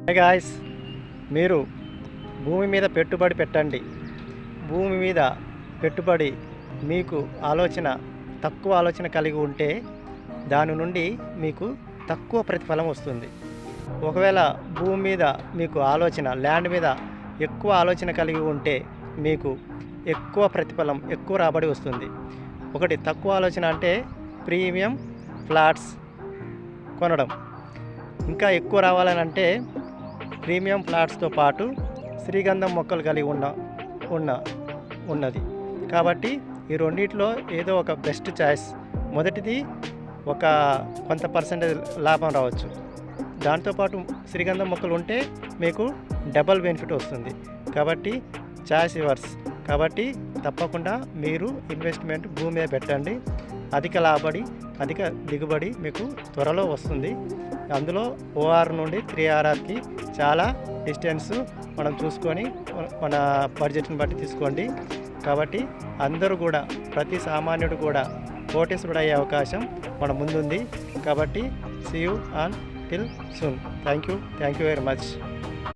Hey guys, మీరు భూమి మీద పెట్టుబడి పెట్టండి. భూమి మీద పెట్టుబడి మీకు తక్కువ ఆలోచన కలిగి ఉంటే దాని నుండి మీకు తక్కువ ప్రతిఫలం వస్తుంది. ఒకవేళ భూమి మీద మీకు ల్యాండ్ మీద ఎక్కువ ఆలోచన కలిగి ఉంటే మీకు ఎక్కువ ప్రతిఫలం, ఎక్కువ రాబడి వస్తుంది. ఒకటి తక్కువ ఆలోచన అంటే ప్రీమియం ఫ్లాట్స్ కొనడం. ఇంకా ఎక్కువ రావాలని అంటే ప్రీమియం ఫ్లాట్స్తో పాటు శ్రీగంధం మొక్కలు కలిగి ఉన్నది. కాబట్టి ఈ రెండిట్లో ఏదో ఒక బెస్ట్ చాయిస్. మొదటిది కొంత పర్సెంటేజ్ లాభం రావచ్చు, దాంతోపాటు శ్రీగంధం మొక్కలు ఉంటే మీకు డబల్ బెనిఫిట్ వస్తుంది. కాబట్టి చాయిస్ యువర్స్. కాబట్టి తప్పకుండా మీరు ఇన్వెస్ట్మెంట్ భూమి మీద పెట్టండి. అధిక దిగుబడి మీకు త్వరలో వస్తుంది. అందులో OR నుండి 3RRకి చాలా డిస్టెన్స్ మనం చూసుకొని మన బడ్జెట్ని బట్టి తీసుకోండి. కాబట్టి అందరూ కూడా, ప్రతి సామాన్యుడు కూడా కోటీశ్వరుడు అయ్యే అవకాశం మన ముందుంది. కాబట్టి see you on till soon. Thank you very much.